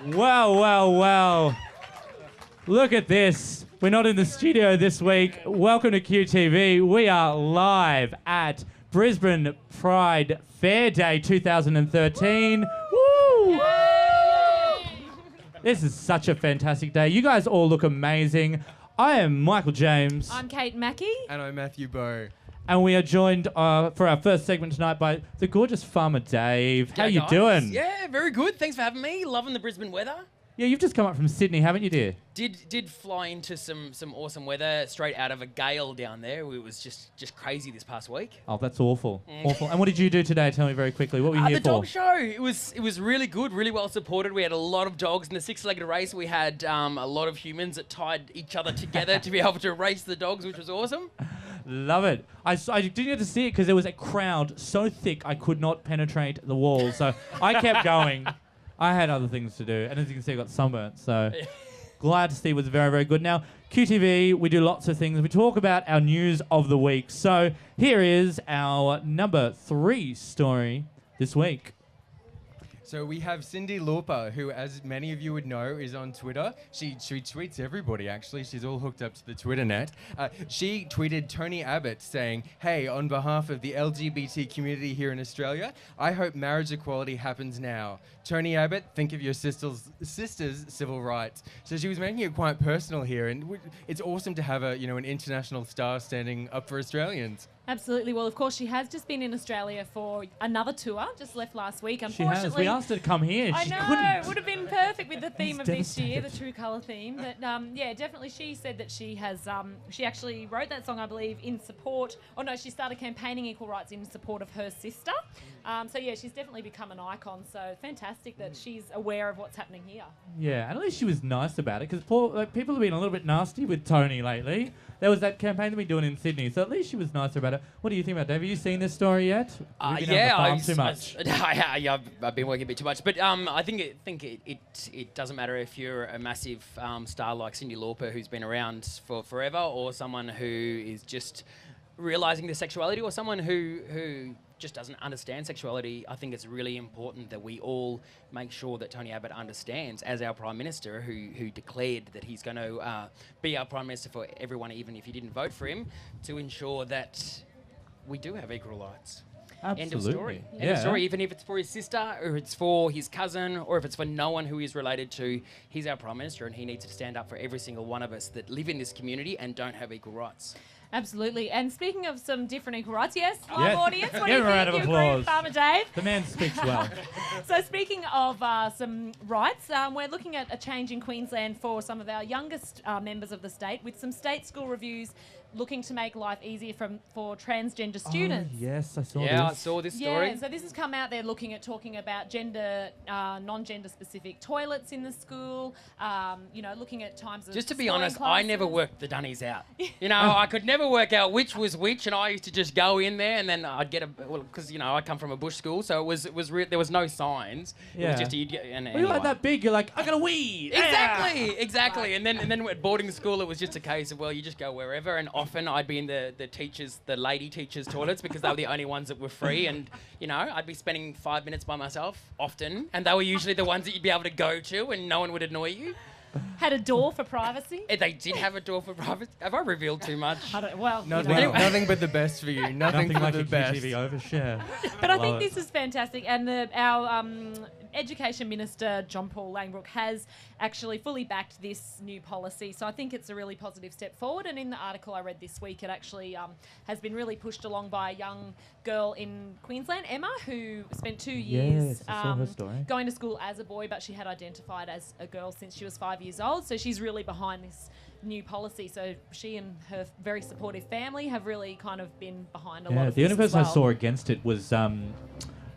Well. Look at this. We're not in the studio this week. Welcome to QTV. We are live at Brisbane Pride Fair Day 2013. Woo! This is such a fantastic day. You guys all look amazing. I am Michael James. I'm Kate Mackey. And I'm Matthew Bowe. And we are joined for our first segment tonight by the gorgeous Farmer Dave. How you doing? Yeah, very good. Thanks for having me. Loving the Brisbane weather. Yeah, you've just come up from Sydney, haven't you, dear? Did fly into some awesome weather straight out of a gale down there. It was just crazy this past week. Oh, that's awful. Awful. And what did you do today? Tell me very quickly. What were you here the for? dog show. It was really good, really well supported. We had a lot of dogs in the six-legged race. We had a lot of humans that tied each other together to be able to race the dogs, which was awesome. Love it. I didn't get to see it because there was a crowd so thick I could not penetrate the walls. So I kept going. I had other things to do. And as you can see, I got sunburnt. So glad to see it was very, very good. Now, QTV, we do lots of things. We talk about our news of the week. So here is our number 3 story this week. So we have Cyndi Lauper, who, as many of you would know, is on Twitter. She tweets everybody, actually. She's all hooked up to the Twitter net. She tweeted Tony Abbott saying, "Hey, on behalf of the LGBT community here in Australia, I hope marriage equality happens now. Tony Abbott, think of your sister's civil rights." So she was making it quite personal here, and it's awesome to have an international star standing up for Australians. Absolutely. Well, of course, she has just been in Australia for another tour, just left last week. She has. We asked her to come here. I She know, couldn't. it would have been perfect with the theme of this year, the devastated. true colour theme. But yeah, definitely she said that she has, she actually wrote that song, I believe, in support, she started campaigning equal rights in support of her sister. So yeah, she's definitely become an icon. So fantastic that she's aware of what's happening here. Yeah, and at least she was nice about it because people have been a little bit nasty with Tony lately. There was that campaign that we doing in Sydney, so at least she was nicer about it. What do you think about it, Dave? Have you seen this story yet? Too much. I've been working a bit too much, but I think it doesn't matter if you're a massive star like Cyndi Lauper, who's been around for forever, or someone who is just realising their sexuality, or someone who just doesn't understand sexuality. I think it's really important that we all make sure that Tony Abbott understands, as our Prime Minister, who declared that he's going to be our Prime Minister for everyone, even if you didn't vote for him, to ensure that we do have equal rights. Absolutely. End of story. Yeah. End of story. Even if it's for his sister, or it's for his cousin, or if it's for no one who he's related to, he's our Prime Minister, and he needs to stand up for every single one of us that live in this community and don't have equal rights. Absolutely. And speaking of some different equal rights, yes, live audience, what do Give you a round think? of You agree applause. with Farmer Dave? The man speaks well. So speaking of some rights, we're looking at a change in Queensland for some of our youngest members of the state, with some state school reviews looking to make life easier for transgender students. Oh, yes, I saw this. Yeah, I saw this story. Yeah, so this has come out. They're talking about gender, non-gender specific toilets in the school. Looking at times of Just to be spelling honest, I never classes. worked the dunnies out. I could never work out which was which, and I used to just go in there, and then I'd get because I come from a bush school, so there was no signs. Yeah. It was just you're Well, you're like that big, you're like, I got a wee. Exactly. And then at boarding school, it was just a case of, well, you just go wherever, and often I'd be in the lady teachers' toilets because they were the only ones that were free, and I'd be spending 5 minutes by myself often, and they were usually the ones that you'd be able to go to, and no one would annoy you. Had a door for privacy. They did have a door for privacy. Have I revealed too much? Nothing but the best for you. Nothing but like the a best. QTV overshare. But I think this is fantastic, and our Education Minister John Paul Langbrook has actually fully backed this new policy. So I think it's a really positive step forward. And in the article I read this week, it actually has been really pushed along by a young girl in Queensland, Emma, who spent 2 years Yes, I saw her story. going to school as a boy, but she had identified as a girl since she was 5 years old. So she's really behind this new policy. So she and her very supportive family have really kind of been behind a lot of The only this as person I well. saw against it was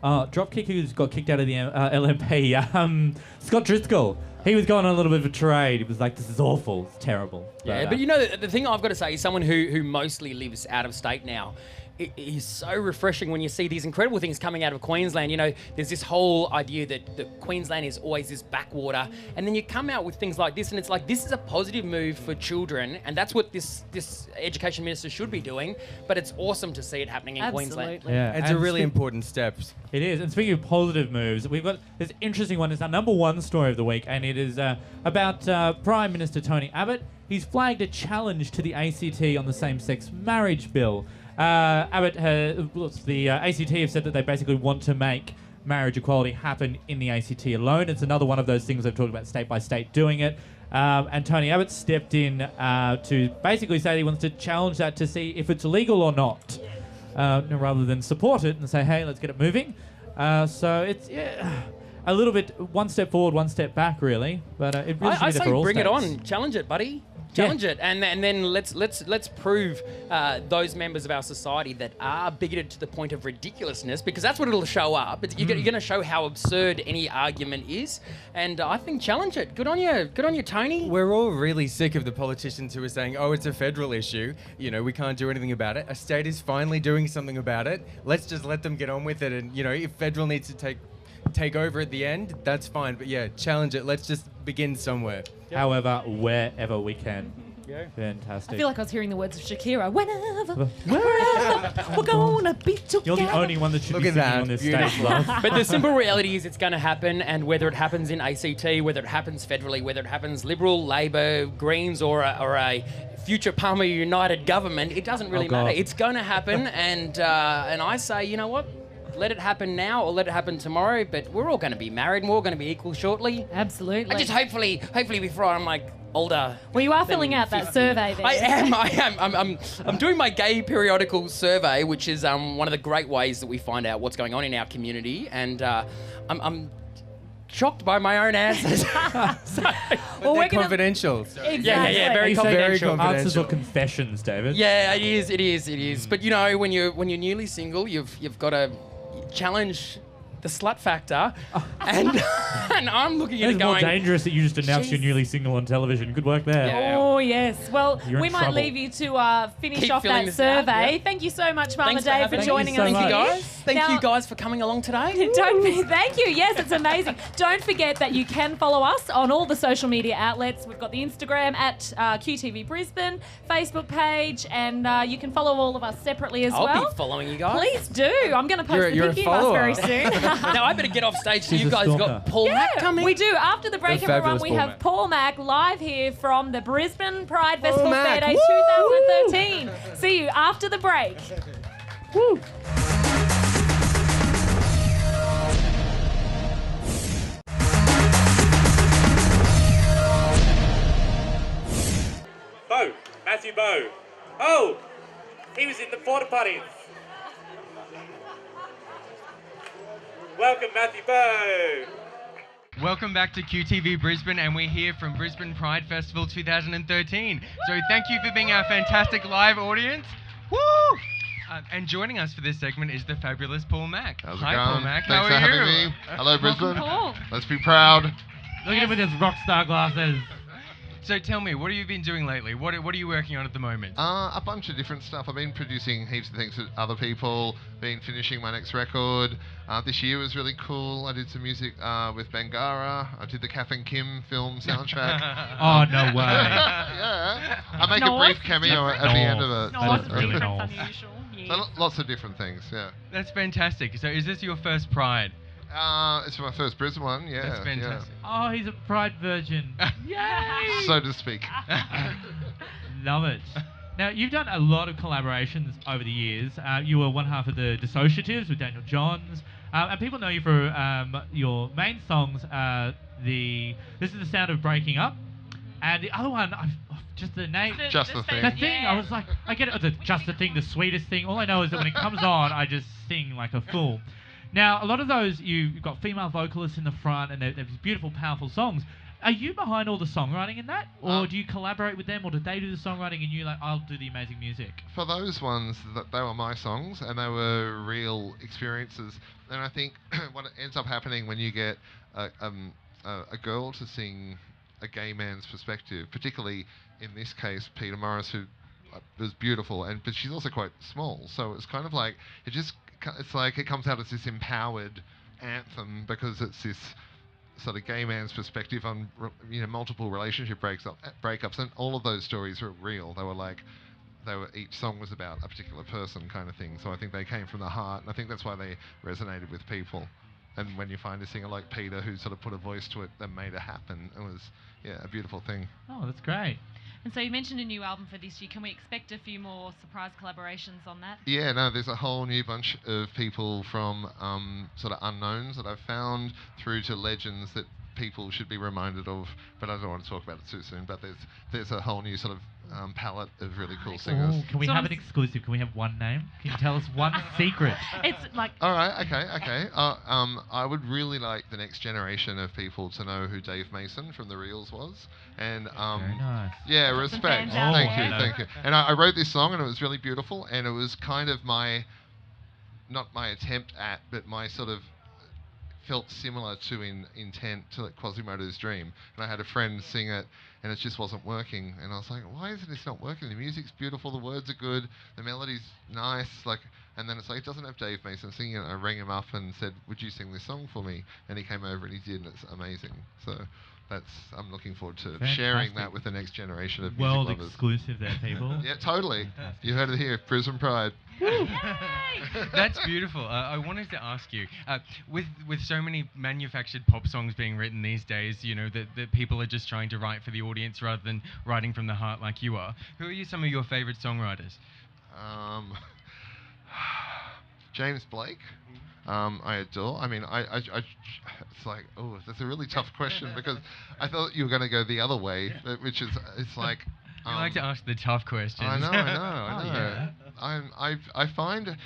dropkick who's got kicked out of the LMP, Scott Driscoll. He was going on a little bit of a trade. He was like, this is awful. It's terrible. Yeah, but the thing I've got to say is someone who mostly lives out of state now. it is so refreshing when you see these incredible things coming out of Queensland. You know, there's this whole idea that Queensland is always this backwater, and then you come out with things like this, and it's like, this is a positive move for children, and that's what this education minister should be doing. But it's awesome to see it happening in Queensland. Yeah, It's a really important step. It is. And speaking of positive moves, we've got this interesting one. It's our number one story of the week, and it is about Prime Minister Tony Abbott. He's flagged a challenge to the ACT on the same-sex marriage bill. The ACT have said that they basically want to make marriage equality happen in the ACT alone. It's another one of those things they've talked about state by state doing it. And Tony Abbott stepped in to basically say he wants to challenge that to see if it's legal or not, rather than support it and say, hey, let's get it moving. So it's a little bit one step forward, one step back, really. But it really should I be there say for all bring states. it on, challenge it, buddy. Challenge it, and then let's prove those members of our society that are bigoted to the point of ridiculousness, because that's what it'll show up. You're going to show how absurd any argument is, and I think challenge it. Good on you, Tony. We're all really sick of the politicians who are saying, oh, it's a federal issue. You know, we can't do anything about it. A state is finally doing something about it. Let's just let them get on with it. And, you know, if federal needs to take over at the end, that's fine. But yeah, challenge it. Let's just begin somewhere. However, wherever we can. Yeah. Fantastic. I feel like I was hearing the words of Shakira. Wherever we're gonna be together. You're the only one that should Look be at singing that. on this Beautiful. stage, love. But the simple reality is it's going to happen, and whether it happens in ACT, whether it happens federally, whether it happens Liberal, Labor, Greens, or a future Palmer United government, it doesn't really matter. It's going to happen, and I say, you know what? Let it happen now or let it happen tomorrow, but we're all going to be married and we're all going to be equal shortly. Absolutely. I just hopefully before I'm like older. Well, you are filling out that survey there. I am. I'm doing my gay periodical survey, which is one of the great ways that we find out what's going on in our community, and I'm shocked by my own answers. But they're confidential. So. Exactly. Yeah, very You say confidential. answers or confessions, David? Yeah, it is. But you know, when you're newly single, you've got to challenge the slut factor, and I'm looking at It's it more going. dangerous that you just announced you're Jeez. newly single on television. Good work there. Yeah. Oh, yes. Well, You're in we might trouble. leave you to finish Keep off filling that this out, survey. yeah. Thank you so much, Farmer Thanks for Dave, having for me. joining Thank us you so here. much. Thank Now- you guys for coming along today. Thank you. Yes, it's amazing. Don't forget that you can follow us on all the social media outlets. We've got the Instagram at QTV Brisbane, Facebook page, and you can follow all of us separately as well. I'll be following you guys. Please do. I'm going to post You're the a picture of us very follower. soon. Now I better get off stage so She's you a guys stalker. got Paul Mac coming. We do. After the break, The everyone, fabulous we Paul have Mac. Paul Mac live here from the Brisbane Pride Festival Fair Mac. Day Woo! 2013. See you after the break. Woo. Bo, Matthew Bo. Oh, he was in the porta potties. Welcome, Matthew Bo. Welcome back to QTV Brisbane, and we're here from Brisbane Pride Festival 2013. So thank you for being our fantastic live audience. Woo! And joining us for this segment is the fabulous Paul Mac. How's it Hi, going? Paul Mac. Thanks How for are having you? me. Hello, Brisbane. Paul. Let's be proud. Look at him with his rock star glasses. So tell me, what have you been doing lately? What are you working on at the moment? A bunch of different stuff. I've been producing heaps of things with other people, been finishing my next record. This year was really cool. I did some music with Bangara. I did the Kath and Kim film soundtrack. Oh, no way. Yeah. I make No. a brief cameo at the end of it. No, That it's is really different nice. from usual. So lots of different things, yeah. That's fantastic. So is this your first Pride? It's my first Brisbane one, yeah. That's fantastic. Oh, he's a pride virgin. Yay! Yeah. So to speak. Love it. Now, you've done a lot of collaborations over the years. You were one half of the Dissociatives with Daniel Johns. And people know you for your main songs, This is the Sound of Breaking Up. And the other one, just the name. Just the thing. The thing, I was like, I get it, just the thing, the sweetest thing. All I know is that when it comes on, I just sing like a fool. Now, a lot of those, you've got female vocalists in the front, and they're these beautiful, powerful songs. Are you behind all the songwriting in that? Or do you collaborate with them, or do they do the songwriting and you like, I'll do the amazing music? For those ones, they were my songs, and they were real experiences. And I think what ends up happening when you get a girl to sing a gay man's perspective, particularly in this case Peter Morris, who it was beautiful, but she's also quite small, so it's kind of like it's like it comes out as this empowered anthem because it's this sort of gay man's perspective on multiple relationship breakups, and all of those stories were real. Each song was about a particular person, kind of thing. So I think they came from the heart, and I think that's why they resonated with people. And when you find a singer like Peter who sort of put a voice to it that made it happen, it was a beautiful thing. Oh, that's great. And so you mentioned a new album for this year. Can we expect a few more surprise collaborations on that? Yeah, no, there's a whole new bunch of people from sort of unknowns that I've found through to legends that people should be reminded of, but I don't want to talk about it too soon. But there's a whole new sort of palette of really cool singers. Ooh, can we have an exclusive? Can we have one name? Can you tell us one secret? It's like... All right, okay. I would really like the next generation of people to know who Dave Mason from The Reels was. And very nice. Yeah, respect. Thank you. And I wrote this song, and it was really beautiful, and it was kind of not my attempt at, but my sort of felt similar to in intent to Quasimodo's Dream. And I had a friend sing it, and it just wasn't working. And I was like, why isn't this not working? The music's beautiful, the words are good, the melody's nice, and then it's like, it doesn't have Dave Mason singing it. I rang him up and said, would you sing this song for me? And he came over and he did, and it's amazing. So I'm looking forward to sharing that with the next generation of music lovers. World exclusive there, people. Yeah, totally. You heard it here, Brisbane Pride. That's beautiful. I wanted to ask you, with so many manufactured pop songs being written these days, that people are just trying to write for the audience rather than writing from the heart like you are. Who are some of your favourite songwriters? James Blake. I adore. I mean, it's like, oh, that's a really tough question because I thought you were going to go the other way, which is, it's like. You like to ask the tough questions. I know. Yeah. I find,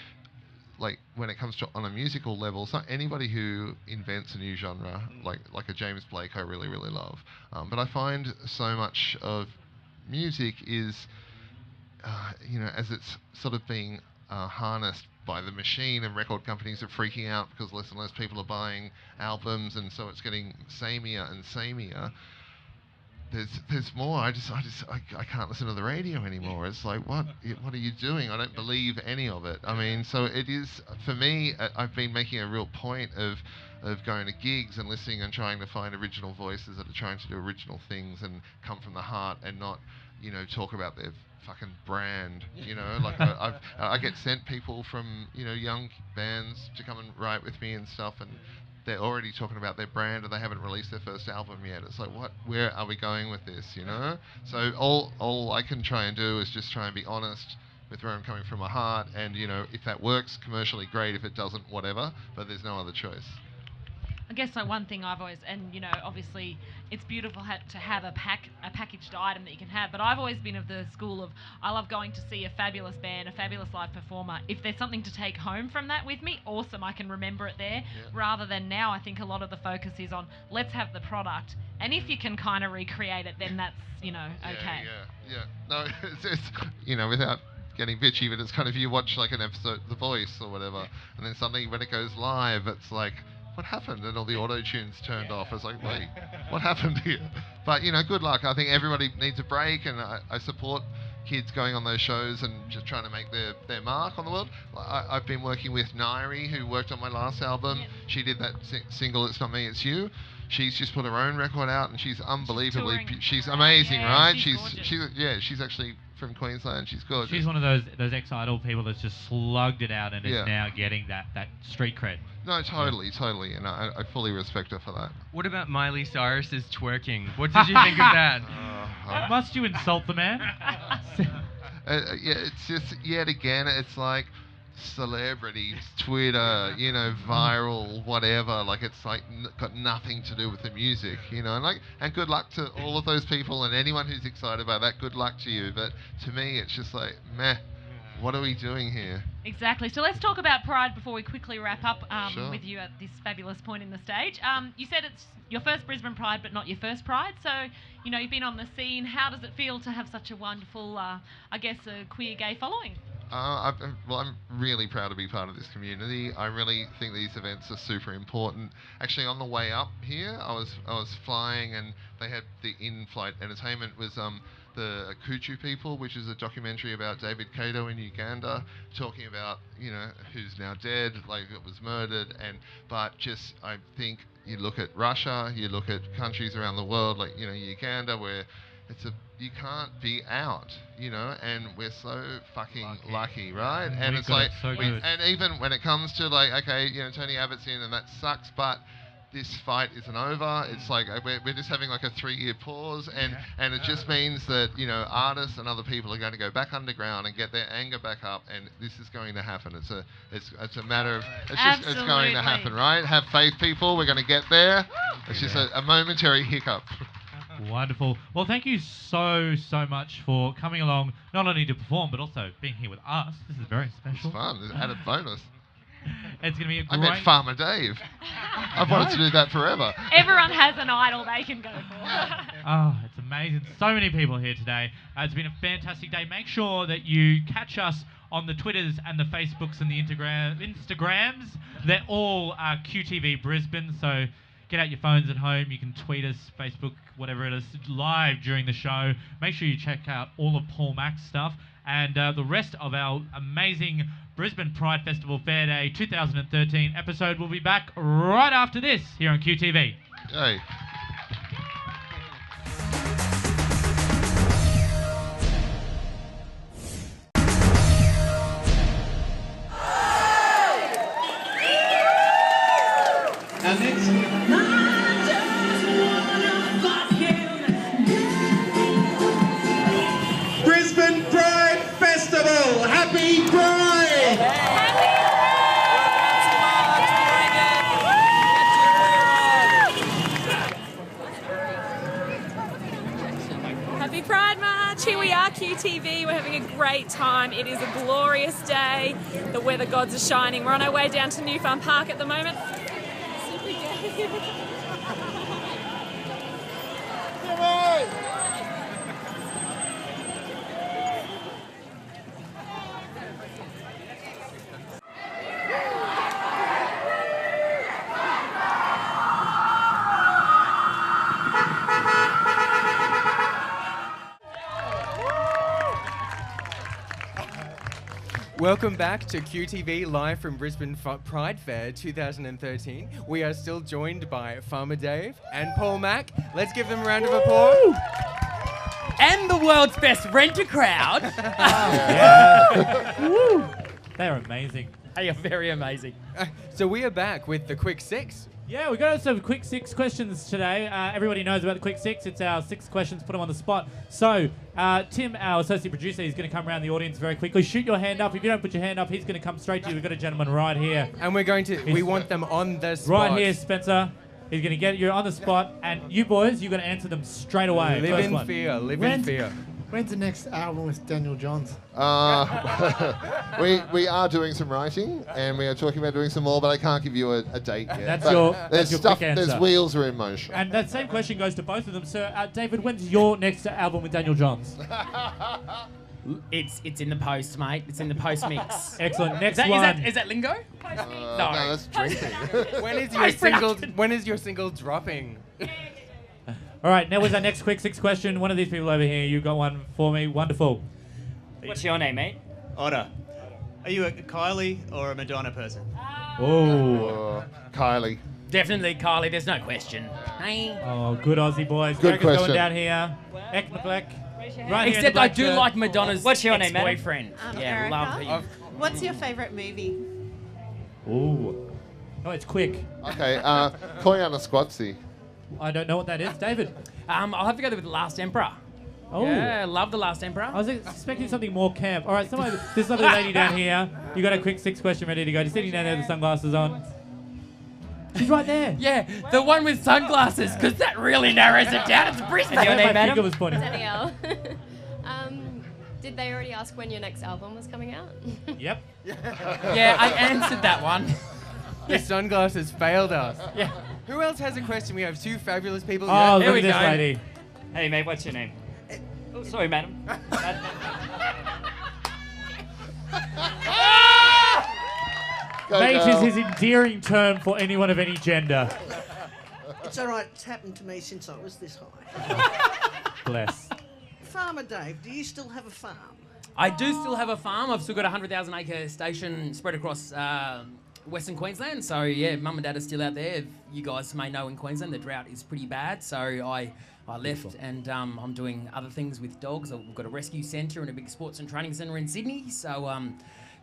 like, when it comes to on a musical level, it's not anybody who invents a new genre, like a James Blake, I really, really love. But I find so much of music is, as it's sort of being harnessed by the machine, and record companies are freaking out because less and less people are buying albums, and so it's getting sameier and sameier. There's more. I can't listen to the radio anymore. It's like, what are you doing? I don't believe any of it. I mean, so it is, for me, I've been making a real point of going to gigs and listening and trying to find original voices that are trying to do original things and come from the heart and not, talk about their fucking brand. Like I get sent people from, young bands to come and write with me and stuff, and they're already talking about their brand and they haven't released their first album yet. It's like, where are we going with this, So all I can try and do is just try and be honest with where I'm coming from my heart, and, if that works commercially, great. If it doesn't, whatever, but there's no other choice. I guess one thing I've always, and obviously it's beautiful to have a packaged item that you can have, but I've always been of the school of, I love going to see a fabulous band, a fabulous live performer. If there's something to take home from that with me, awesome, I can remember it there. Yeah. Rather than now, I think a lot of the focus is on, let's have the product, and if you can kind of recreate it, then that's, okay. Yeah. No, it's without getting bitchy, but it's kind of, you watch like an episode of The Voice or whatever, and then suddenly when it goes live, it's like, what happened? And all the auto-tunes turned off. I was like, wait, what happened here? But, good luck. I think everybody needs a break, and I support kids going on those shows and just trying to make their mark on the world. I've been working with Nairi, who worked on my last album. Yep. She did that single, It's Not Me, It's You. She's just put her own record out, and she's unbelievably, she's amazing, right? She's actually from Queensland. She's gorgeous. She's one of those ex-Idol people that's just slugged it out and is now getting that street cred. No, totally, and I fully respect her for that. What about Miley Cyrus's twerking? What did you think of that? Must you insult the man? It's just, yet again, it's like celebrities, Twitter, viral, whatever. Like, it's like got nothing to do with the music, and good luck to all of those people and anyone who's excited about that. Good luck to you. But to me, it's just like, meh. What are we doing here? Exactly. So let's talk about Pride before we quickly wrap up Sure. with you at this fabulous point in the stage. You said it's your first Brisbane Pride, but not your first Pride. So, you've been on the scene. How does it feel to have such a wonderful, a queer gay following? I'm really proud to be part of this community. I really think these events are super important. Actually, on the way up here, I was flying, and they had the in-flight entertainment was the Kuchu people, which is a documentary about David Kato in Uganda, talking about, you know, who's now dead, like it was murdered, but just I think you look at Russia, you look at countries around the world, like, you know, Uganda, where you can't be out, you know, and we're so fucking lucky, right? And it's like, and even when it comes to like, okay, you know, Tony Abbott's in and that sucks, but this fight isn't over. It's like we're just having like a 3-year pause, and it just means that, you know, artists and other people are going to go back underground and get their anger back up, and this is going to happen. It's a matter of it's going to happen, right? Have faith, people. We're going to get there. It's just a momentary hiccup. Wonderful. Well, thank you so much for coming along, not only to perform, but also being here with us. This is very special. It's fun. It's an added bonus. It's going to be a I great... met Farmer Dave. I've wanted to do that forever. Everyone has an idol they can go for. Oh, it's amazing. So many people here today. It's been a fantastic day. Make sure that you catch us on the Twitters and the Facebooks and the Instagrams. They're all QTV Brisbane, so get out your phones at home. You can tweet us, Facebook, whatever it is, live during the show. Make sure you check out all of Paul Mack's stuff and the rest of our amazing Brisbane Pride Festival Fair Day 2013 episode will be back right after this here on QTV. Hey. Our next Brisbane Pride Festival. Happy Pride! Happy Pride March! Here we are, QTV. We're having a great time. It is a glorious day. The weather gods are shining. We're on our way down to New Farm Park at the moment. Welcome back to QTV live from Brisbane Pride Fair 2013. We are still joined by Farmer Dave and Paul Mack. Let's give them a round of applause. And the world's best renter crowd. Woo! They're amazing. They are very amazing. So we are back with the Quick Six. Yeah, we got some quick 6 questions today. Everybody knows about the quick 6. It's our 6 questions, put them on the spot. So, Tim, our associate producer, is going to come around the audience very quickly. Shoot your hand up. If you don't put your hand up, he's going to come straight to you. We've got a gentleman right here. And we want them on the spot. Right here, Spencer. He's going to get you on the spot. And you boys, you're going to answer them straight away. Live First in one. fear, live in fear. When's the next album with Daniel Johns? We are doing some writing, and we are talking about doing some more, but I can't give you a date yet. That's your quick answer. There's wheels are in motion. And that same question goes to both of them. So, David, when's your next album with Daniel Johns? It's in the post, mate. It's in the post mix. Excellent. Next one. Is that lingo? No, that's drinking. When is your single dropping? All right, now with our next quick 6 question. One of these people over here, you got one for me. Wonderful. What's your name, mate? Otter. Are you a Kylie or a Madonna person? Oh. Kylie. Definitely Kylie. There's no question. Hey. Oh, good Aussie boys. Good Erica's going question. down here. Black. Right here in Except the I black do shirt. like Madonna's What's your name, madam? ex-boyfriend. Yeah, Erica. love him. What's your favourite movie? Ooh. Oh, it's quick. Okay, Koyana Squatsy. I don't know what that is. David. I'll have to go with The Last Emperor. Oh. Yeah, love The Last Emperor. I was expecting something more camp. All right, this lovely lady down here. You got a quick 6 question ready to go. Just sitting down there with the sunglasses on. She's right there. Yeah, the one with sunglasses, because that really narrows it down. It's Brisbane. Your name, My madam? finger was pointing. Danielle. Did they already ask when your next album was coming out? Yep. Yeah, I answered that one. The sunglasses failed us. Yeah. Who else has a question? We have 2 fabulous people Oh, here. look we at this go. lady. Hey, mate, what's your name? Oh, sorry, madam. Mate is girl. his endearing term for anyone of any gender. It's all right. It's happened to me since I was this high. Bless. Farmer Dave, do you still have a farm? I do still have a farm. I've still got a 100,000 acre station spread across Western Queensland. So yeah, mum and dad are still out there. You guys may know in Queensland the drought is pretty bad. So I left and I'm doing other things with dogs. We've got a rescue centre and a big sports and training centre in Sydney. So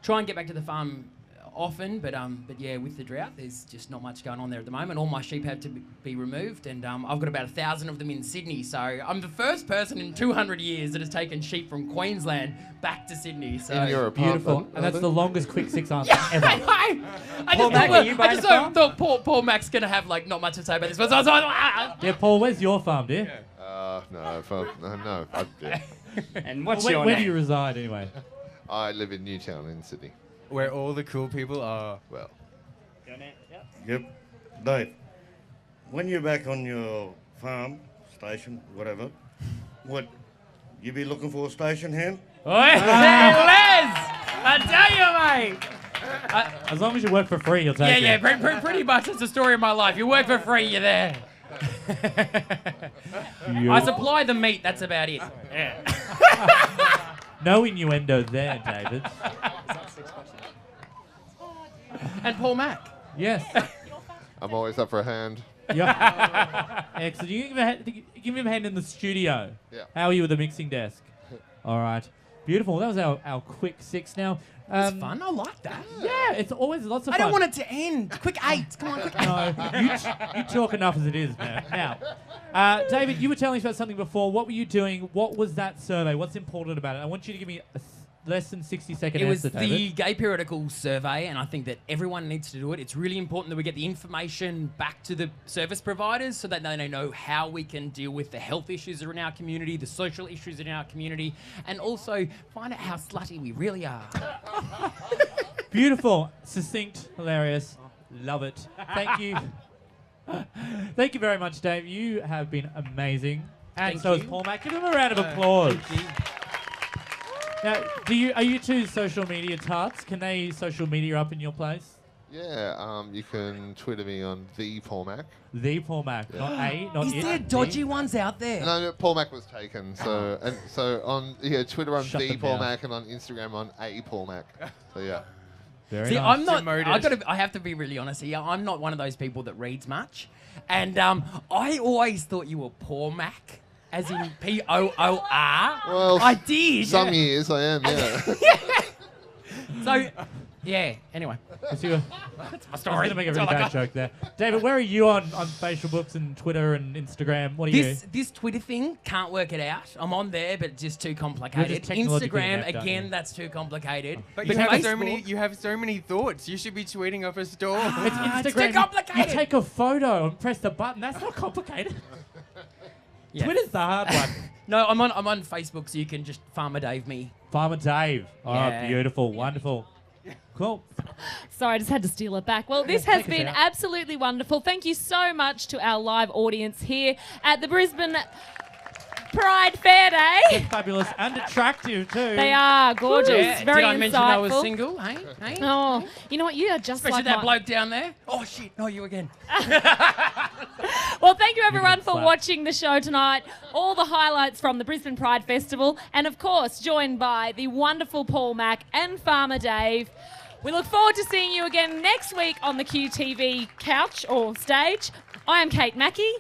try and get back to the farm often, but yeah, with the drought, there's just not much going on there at the moment. All my sheep have to be removed, and I've got about 1,000 of them in Sydney. So I'm the first person in 200 years that has taken sheep from Queensland back to Sydney. So In your Beautiful. And that's the longest quick six answer ever. I Paul Mac, are you buying a farm? thought Paul Mac's gonna have like not much to say about this, but so I was like, Yeah, Paul, where's your farm, dear? No. And what's Where, your where name? do you reside anyway? I live in Newtown in Sydney. Where all the cool people are. Well, Your name? Yep. Yep. Dave, when you're back on your farm, station, whatever, what, you be looking for a station hand? Oi, Les! I tell you, mate. As long as you work for free, he'll take it. Pretty much that's the story of my life. You work for free, you're there. I supply the meat, that's about it. Yeah. No innuendo there, David. And Paul Mac. Yes. I'm always up for a hand. Yeah. Excellent. You give him a hand in the studio. Yeah. How are you with the mixing desk? All right. Beautiful. That was our quick six now. It's fun, I like that. Yeah, it's always lots of I fun. don't want it to end. Quick 8. Come on, quick 8. No, you talk enough as it is, man. Now, David, you were telling us about something before. What were you doing? What was that survey? What's important about it? I want you to give me a less than 60-second It was answer, David. the Gay Periodical Survey, and I think that everyone needs to do it. It's really important that we get the information back to the service providers so that they know how we can deal with the health issues that are in our community, the social issues in our community, and also find out how slutty we really are. Beautiful, succinct, hilarious. Love it. Thank you. Thank you very much, Dave. You have been amazing. And Thank so is you. Paul Mac. Give him a round of applause. Thank you. Now, are you two social media tarts? Can they social media up in your place? Yeah, you can Twitter me on the Paul Mac. The Paul Mac, not A, not Is it. there dodgy ones out there? No, Paul Mac was taken. So on Twitter on Shut the them Paul down. Mac and on Instagram on a Paul Mac. So yeah. Very See, nice. I'm not. Demoted. I have to be really honest here. I'm not one of those people that reads much, and I always thought you were Paul Mac, as in Poor. Well, I did. Some years I am, yeah. So, yeah. Anyway, That's my my I was story. going to make a That's really all I bad got. joke there. David, where are you on facial books and Twitter and Instagram? What are you? This Twitter thing, can't work it out. I'm on there, but it's just too complicated. technologically Instagram, inept, aren't again, you? that's too complicated. But you have so Facebook- many. You have so many thoughts. You should be tweeting off a store. It's Instagram. it's too complicated. You take a photo and press the button. That's not complicated. Yeah. Twitter's the hard one. No, I'm on Facebook, so you can just Farmer Dave me. Farmer Dave. Oh, Yeah. beautiful. Wonderful. Cool. Sorry, I just had to steal it back. Well, this Yeah, has take us been out. absolutely wonderful. Thank you so much to our live audience here at the Brisbane Pride Fair Day. Fabulous and attractive, too. They are gorgeous, Yeah, very did I mention I was insightful. single? Hey, hey. Oh, you know what? You are just Especially like that my- bloke down there. Oh shit! No, you again. Well, thank you everyone for slap. watching the show tonight. All the highlights from the Brisbane Pride Festival, and of course, joined by the wonderful Paul Mac and Farmer Dave. We look forward to seeing you again next week on the QTV couch or stage. I am Kate Mackey.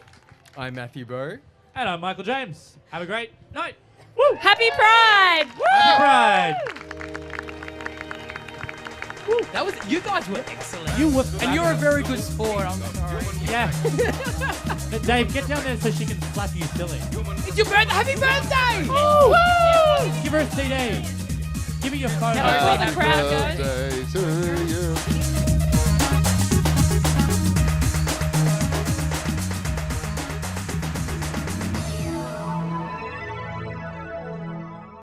I'm Matthew Bowe. And I'm Michael James. Have a great night. Woo! Happy Pride! Woo! Happy Pride. That was. You guys were excellent. You were And you're a very good sport. I'm sorry. Yeah. But Dave, get down there so she can slap you silly. It's your birthday. Happy birthday! Woo! Give her a CD. Give her your phone. Tell her where the crowd goes. Birthday to you.